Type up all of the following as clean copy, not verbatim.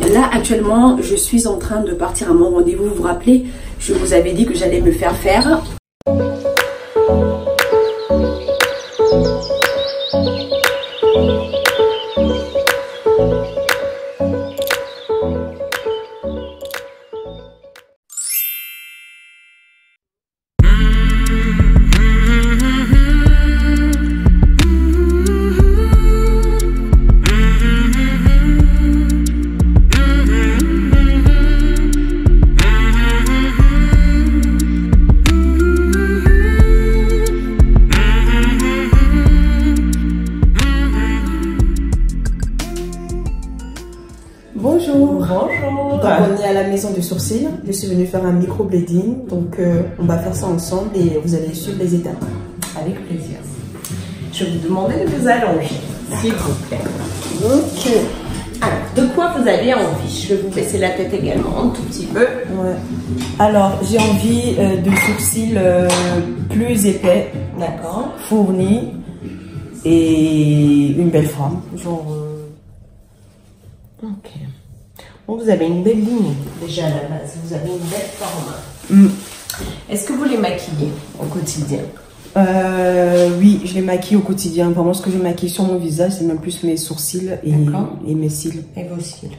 là actuellement je suis en train de partir à mon rendez-vous. Vous vous rappelez, je vous avais dit que j'allais me faire faire. Bonjour. Bonjour. Donc on est à la maison du sourcil. Je suis venue faire un microblading. Donc on va faire ça ensemble et vous allez suivre les étapes. Avec plaisir. Je vais vous demander de vous allonger, s'il vous plaît. Ok. Alors, de quoi vous avez envie? Je vais vous baisser la tête également un tout petit peu. Ouais. Alors j'ai envie de sourcils plus épais. D'accord. Fournis et une belle forme. Genre. Ok. Bon, vous avez une belle ligne déjà à la base. Vous avez une belle forme. Est-ce que vous les maquillez au quotidien? Oui, je les maquille au quotidien. Vraiment, ce que je maquille sur mon visage, c'est même plus mes sourcils et mes cils. Et vos cils.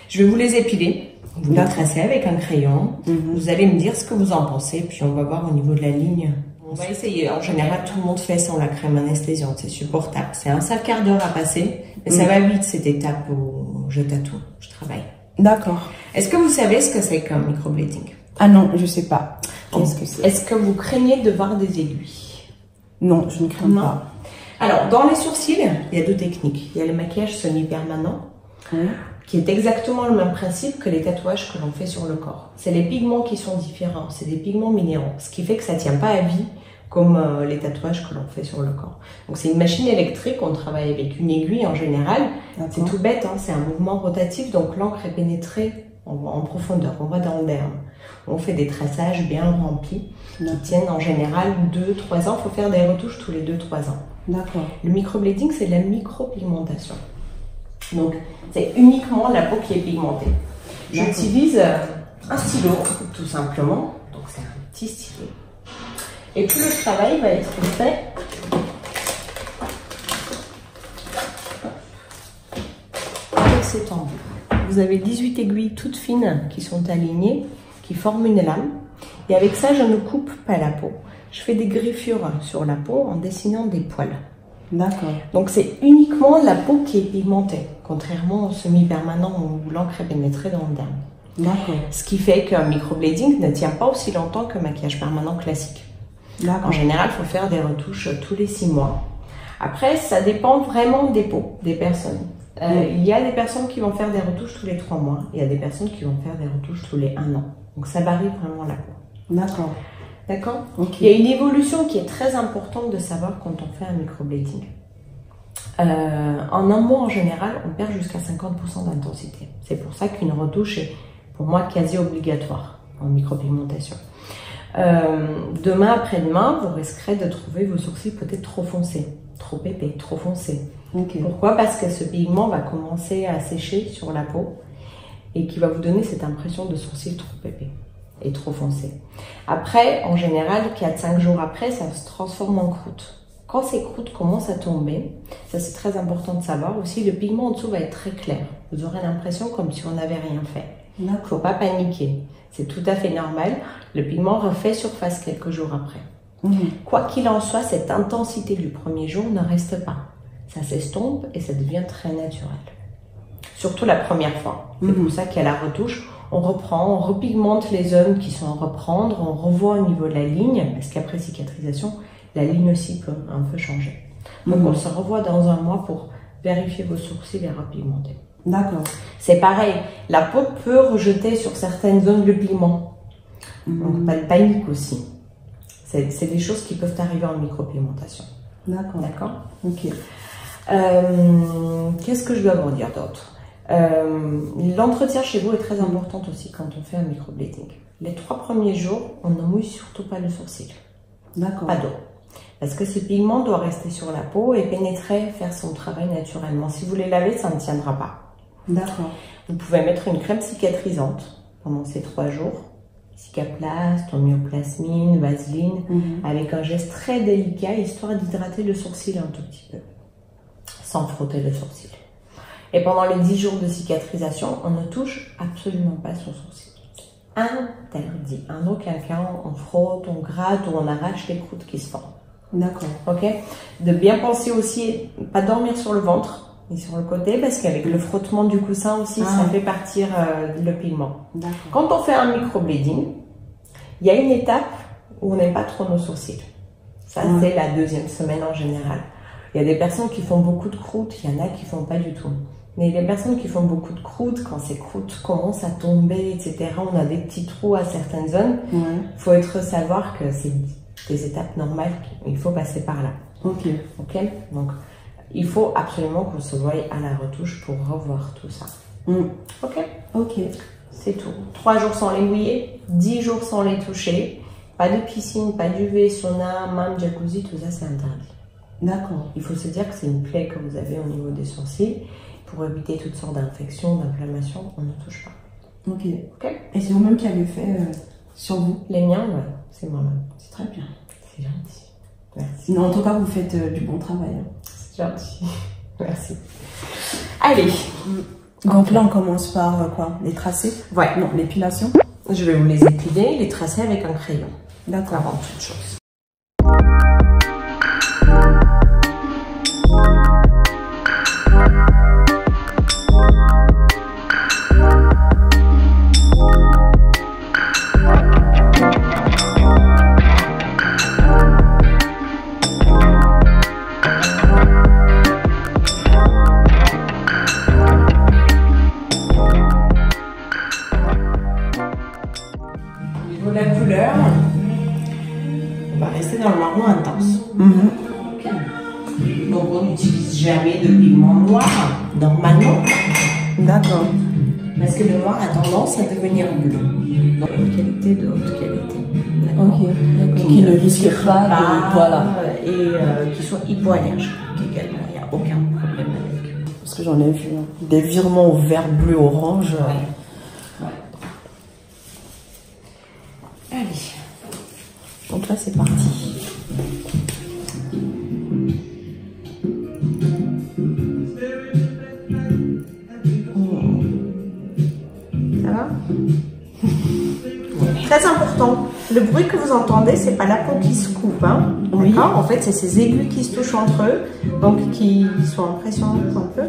Je vais vous les épiler. Vous les tracez avec un crayon. Vous allez me dire ce que vous en pensez. Puis on va voir au niveau de la ligne. On va essayer. En général, tout le monde fait sans la crème anesthésiante. C'est supportable. C'est un sale quart d'heure à passer. Mais ça va vite cette étape où je tatoue, je travaille. D'accord. Est-ce que vous savez ce que c'est qu'un microblading? Ah non, je sais pas. Qu'est-ce que c'est? Est-ce que vous craignez de voir des aiguilles? Non, je ne crains pas. Alors, dans les sourcils, il y a deux techniques. Il y a le maquillage semi-permanent, qui est exactement le même principe que les tatouages que l'on fait sur le corps. C'est les pigments qui sont différents, c'est des pigments minéraux, ce qui fait que ça ne tient pas à vie comme les tatouages que l'on fait sur le corps. Donc c'est une machine électrique, on travaille avec une aiguille en général. C'est tout bête, hein, c'est un mouvement rotatif, donc l'encre est pénétrée en profondeur, on va dans le derme. On fait des traçages bien remplis qui tiennent en général 2-3 ans. Il faut faire des retouches tous les 2-3 ans. D'accord. Le microblading, c'est la micropigmentation. Donc, c'est uniquement la peau qui est pigmentée. J'utilise un stylo, tout simplement. Donc, c'est un petit stylo. Et tout le travail va être fait avec cet embout. Vous avez 18 aiguilles toutes fines qui sont alignées, qui forment une lame. Et avec ça, je ne coupe pas la peau. Je fais des griffures sur la peau en dessinant des poils. D'accord. Donc c'est uniquement la peau qui est pigmentée, contrairement au semi-permanent où l'encre est pénétrée dans le derme. D'accord. Ce qui fait qu'un microblading ne tient pas aussi longtemps qu'un maquillage permanent classique. En général, il faut faire des retouches tous les 6 mois. Après, ça dépend vraiment des peaux, des personnes. Il y a des personnes qui vont faire des retouches tous les 3 mois. Il y a des personnes qui vont faire des retouches tous les 1 an. Donc ça varie vraiment la peau. D'accord. D'accord. Okay. Il y a une évolution qui est très importante de savoir quand on fait un microblading. En un mois, en général, on perd jusqu'à 50% d'intensité. C'est pour ça qu'une retouche est, pour moi, quasi obligatoire en micropigmentation. Demain, après-demain, vous risquerez de trouver vos sourcils peut-être trop foncés, trop épais, trop foncés. Okay. Pourquoi? Parce que ce pigment va commencer à sécher sur la peau et qui va vous donner cette impression de sourcils trop épais et trop foncés. Après, en général, 4-5 jours après, ça se transforme en croûte. Quand ces croûtes commencent à tomber, ça c'est très important de savoir aussi, le pigment en dessous va être très clair. Vous aurez l'impression comme si on n'avait rien fait. Il ne faut pas paniquer. C'est tout à fait normal. Le pigment refait surface quelques jours après. Quoi qu'il en soit, cette intensité du premier jour ne reste pas. Ça s'estompe et ça devient très naturel. Surtout la première fois. C'est pour ça qu'à la retouche, on reprend, on repigmente les zones qui sont à reprendre, on revoit au niveau de la ligne, parce qu'après cicatrisation, la ligne aussi peut un peu changer. Donc on se revoit dans un mois pour vérifier vos sourcils et repigmenter. D'accord. C'est pareil, la peau peut rejeter sur certaines zones le pigment. Donc pas de panique aussi. C'est des choses qui peuvent arriver en micropigmentation. D'accord. D'accord. Ok. Qu'est-ce que je dois vous dire d'autre? L'entretien chez vous est très important aussi quand on fait un microblading. Les 3 premiers jours, on ne mouille surtout pas le sourcil. D'accord. Pas d'eau. Parce que ce pigment doit rester sur la peau et pénétrer, faire son travail naturellement. Si vous les lavez, ça ne tiendra pas. D'accord. Vous pouvez mettre une crème cicatrisante pendant ces 3 jours. Cicaplast, homéoplasmine, vaseline, avec un geste très délicat, histoire d'hydrater le sourcil un tout petit peu, sans frotter le sourcil. Et pendant les 10 jours de cicatrisation, on ne touche absolument pas son sourcil. Interdit. En aucun cas, on frotte, on gratte ou on arrache les croûtes qui se forment. D'accord. Ok. De bien penser aussi, pas dormir sur le ventre, ni sur le côté, parce qu'avec le frottement du coussin aussi, ça fait partir le pigment. Quand on fait un microblading, il y a une étape où on n'aime pas trop nos sourcils. Ça, c'est la 2e semaine en général. Il y a des personnes qui font beaucoup de croûtes, il y en a qui font pas du tout. Mais les personnes qui font beaucoup de croûtes, quand ces croûtes commencent à tomber, etc., on a des petits trous à certaines zones, faut savoir que c'est des étapes normales, il faut passer par là. Ok. Donc, il faut absolument qu'on se voie à la retouche pour revoir tout ça. Ok. C'est tout. 3 jours sans les mouiller, 10 jours sans les toucher. Pas de piscine, pas d'UV, sauna, même jacuzzi, tout ça c'est interdit. D'accord. Il faut se dire que c'est une plaie que vous avez au niveau des sourcils. Pour éviter toutes sortes d'infections, d'inflammations, on ne touche pas. Ok. Et c'est vous-même qui avez fait sur vous? Les miens, ouais. C'est moi-même. C'est très bien. C'est gentil. Merci. Non, en tout cas, vous faites du bon travail. C'est gentil. Merci. Allez. Donc là, on commence par quoi? Les tracés? Ouais. Non, l'épilation? Je vais vous les épiler, les tracer avec un crayon. D'accord. Avant toute chose. La couleur, on va rester dans le marron intense. Donc on n'utilise jamais de pigment noir, normalement. D'accord. Parce que le noir a tendance à devenir bleu. Donc de qualité, de haute qualité. Ok. Qui ne risque pas, voilà. Et qui soit hypoallergique également. Il n'y a aucun problème avec. Parce que j'en ai vu des virements au vert, bleu, orange. Allez. Donc là, c'est parti. Ça va? Très important. Le bruit que vous entendez, c'est pas la peau qui se coupe, hein. D'accord. En fait, c'est ces aigus qui se touchent entre eux, donc qui sont en pression un peu.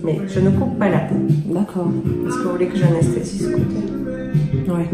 Mais je ne coupe pas la peau. D'accord. Est-ce que vous voulez que j'anesthésie ce côté? Oui.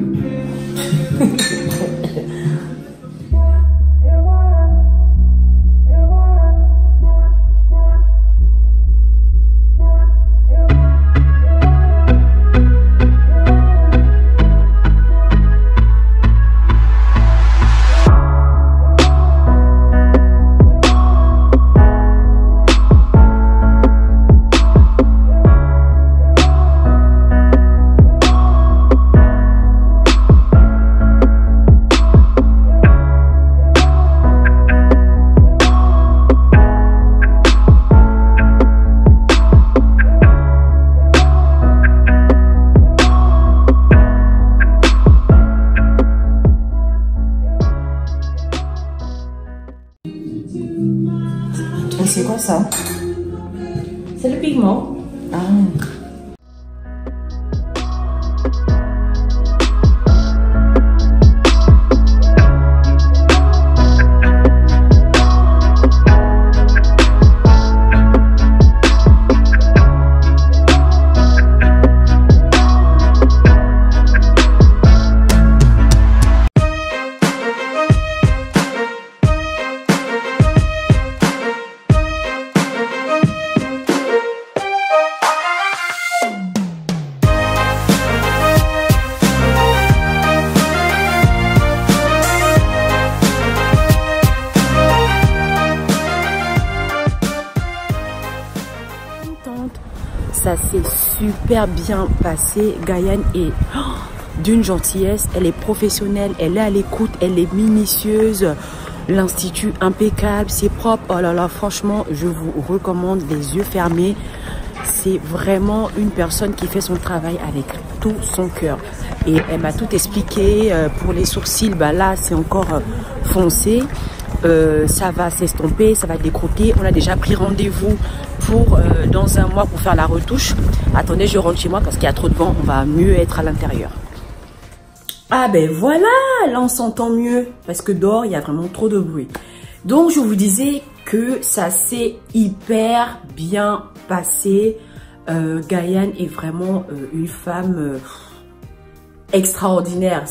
C'est quoi ça? C'est le pigment. Ah. Ça s'est super bien passé. Gaïane est d'une gentillesse, elle est professionnelle, elle est à l'écoute, elle est minutieuse. L'institut impeccable, c'est propre. Oh là là, franchement, je vous recommande les yeux fermés. c'est vraiment une personne qui fait son travail avec tout son cœur. Et elle m'a tout expliqué. Pour les sourcils, bah là, c'est encore foncé. Ça va s'estomper, ça va décroter. On a déjà pris rendez-vous pour dans un mois pour faire la retouche. Attendez, je rentre chez moi parce qu'il y a trop de vent. On va mieux être à l'intérieur. Ah ben voilà, là on s'entend mieux parce que dehors il y a vraiment trop de bruit. Donc je vous disais que ça s'est hyper bien passé. Gaïane est vraiment une femme extraordinaire.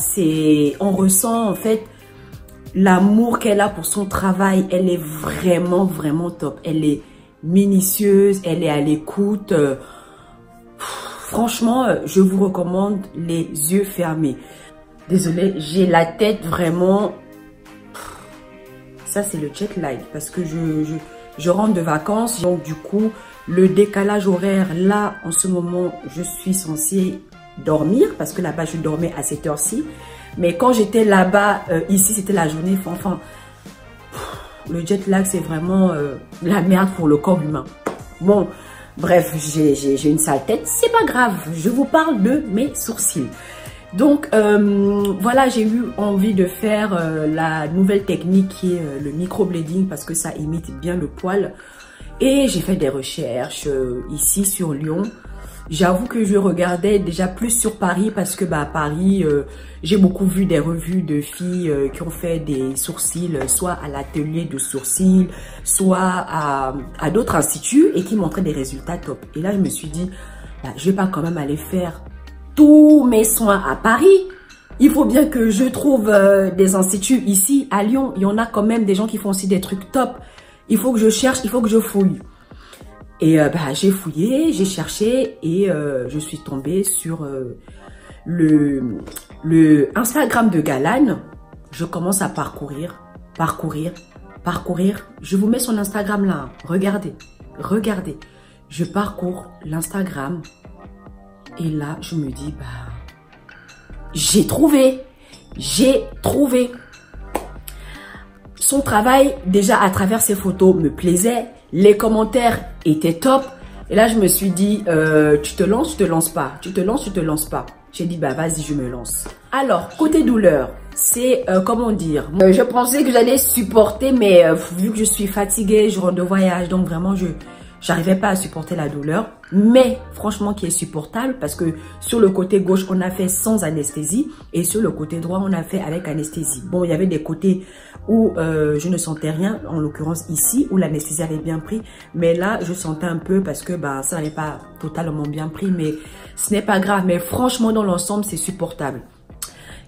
On ressent en fait l'amour qu'elle a pour son travail. Elle est vraiment vraiment top. Elle est minutieuse, elle est à l'écoute. Franchement, je vous recommande les yeux fermés. Désolée, j'ai la tête vraiment... Ça, c'est le jet lag parce que je rentre de vacances. Donc, du coup, le décalage horaire, là, en ce moment, je suis censée dormir parce que là-bas, je dormais à cette heure-ci. Mais quand j'étais là-bas, ici, c'était la journée. Enfin, le jet lag, c'est vraiment la merde pour le corps humain. Bon, bref, j'ai une sale tête. C'est pas grave, je vous parle de mes sourcils. Donc, voilà, j'ai eu envie de faire la nouvelle technique qui est le microblading parce que ça imite bien le poil. Et j'ai fait des recherches ici sur Lyon. J'avoue que je regardais déjà plus sur Paris parce que à Paris, j'ai beaucoup vu des revues de filles qui ont fait des sourcils, soit à l'atelier de sourcils, soit à d'autres instituts et qui montraient des résultats top. Et là, je me suis dit, je vais pas quand même aller faire tous mes soins à Paris. Il faut bien que je trouve des instituts ici à Lyon. Il y en a quand même des gens qui font aussi des trucs top. Il faut que je cherche, il faut que je fouille. Et j'ai fouillé, j'ai cherché et je suis tombée sur le Instagram de Gaïane. Je commence à parcourir. Je vous mets son Instagram là. Regardez. Je parcours l'Instagram. Et là, je me dis, j'ai trouvé. Son travail, déjà à travers ses photos, me plaisait. Les commentaires étaient top. Et là, je me suis dit, tu te lances, tu te lances pas. Tu te lances pas. J'ai dit, vas-y, je me lance. Alors, côté douleur, c'est, comment dire, je pensais que j'allais supporter, mais vu que je suis fatiguée, je rentre de voyage, donc vraiment, j'arrivais pas à supporter la douleur, mais franchement qui est supportable parce que sur le côté gauche, on a fait sans anesthésie et sur le côté droit, on a fait avec anesthésie. Bon, il y avait des côtés où je ne sentais rien, en l'occurrence ici, où l'anesthésie avait bien pris, mais là, je sentais un peu parce que ça n'avait pas totalement bien pris, mais ce n'est pas grave, mais franchement, dans l'ensemble, c'est supportable.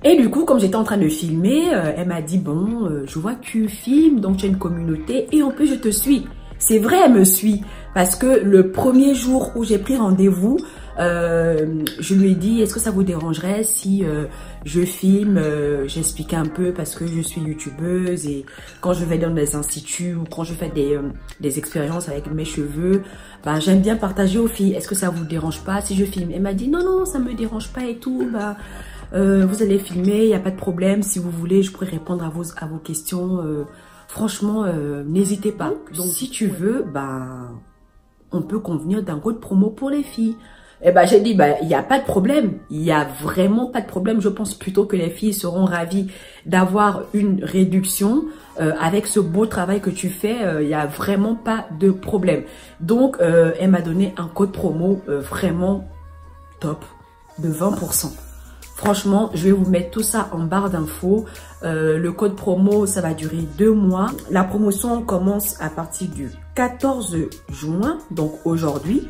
Et du coup, comme j'étais en train de filmer, elle m'a dit, bon, je vois que tu filmes, donc tu as une communauté et en plus, je te suis. C'est vrai, elle me suit parce que le premier jour où j'ai pris rendez-vous, je lui ai dit, est-ce que ça vous dérangerait si je filme, j'expliquais un peu parce que je suis youtubeuse et quand je vais dans des instituts ou quand je fais des expériences avec mes cheveux, j'aime bien partager aux filles. Est-ce que ça vous dérange pas si je filme? Elle m'a dit, non, ça me dérange pas et tout, vous allez filmer, il n'y a pas de problème. Si vous voulez, je pourrais répondre à vos questions. Franchement, n'hésitez pas. Donc, si tu veux, on peut convenir d'un code promo pour les filles. Et j'ai dit, il n'y a pas de problème. Il n'y a vraiment pas de problème. Je pense plutôt que les filles seront ravies d'avoir une réduction avec ce beau travail que tu fais. Il n'y a vraiment pas de problème. Donc, elle m'a donné un code promo vraiment top de 20%. Franchement, je vais vous mettre tout ça en barre d'infos. Le code promo, ça va durer 2 mois. La promotion commence à partir du 14 juin, donc aujourd'hui,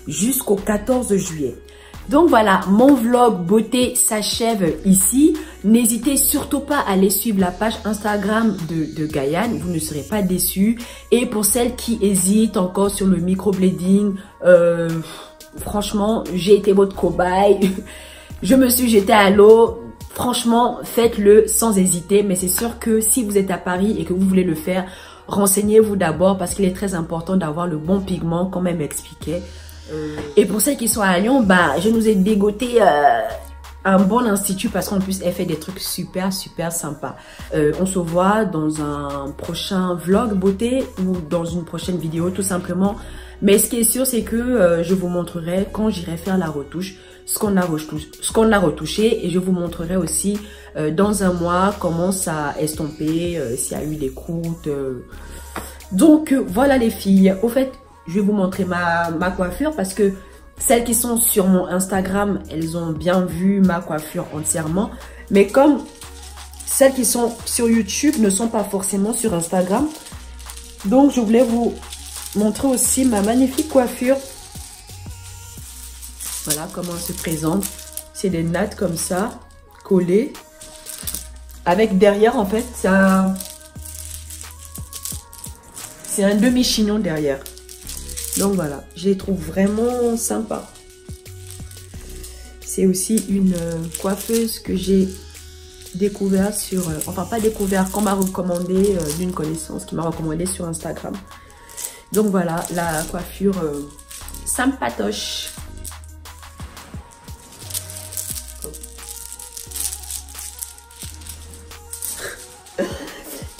jusqu'au 14 juillet. Donc voilà, mon vlog beauté s'achève ici. N'hésitez surtout pas à aller suivre la page Instagram de Gaïane, vous ne serez pas déçus. Et pour celles qui hésitent encore sur le microblading, franchement, j'ai été votre cobaye. Je me suis jetée à l'eau. Franchement, faites-le sans hésiter. Mais c'est sûr que si vous êtes à Paris et que vous voulez le faire, renseignez-vous d'abord parce qu'il est très important d'avoir le bon pigment, comme elle m'expliquait. Et pour celles qui sont à Lyon, je nous ai dégoté un bon institut parce qu'en plus, elle fait des trucs super sympas. On se voit dans un prochain vlog beauté ou dans une prochaine vidéo tout simplement. Mais ce qui est sûr, c'est que je vous montrerai quand j'irai faire la retouche, ce qu'on a retouché, et je vous montrerai aussi dans un mois comment ça a estompé, s'il y a eu des croûtes. Donc voilà les filles. Au fait, je vais vous montrer ma coiffure parce que celles qui sont sur mon Instagram, elles ont bien vu ma coiffure entièrement. Mais comme celles qui sont sur YouTube ne sont pas forcément sur Instagram, donc je voulais vous montrer aussi ma magnifique coiffure. Voilà comment elle se présente. C'est des nattes comme ça, collées. Avec derrière, en fait, c'est un demi-chignon derrière. Donc voilà, je les trouve vraiment sympa. C'est aussi une coiffeuse que j'ai découvert sur... enfin, pas découvert, qu'on m'a recommandé d'une connaissance qui m'a recommandé sur Instagram. Donc voilà, la coiffure sympatoche.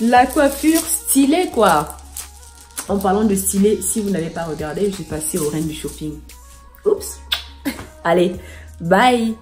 La coiffure stylée, quoi. En parlant de stylé, si vous n'avez pas regardé, je suis passée au Reine du Shopping. Oups. Allez, bye.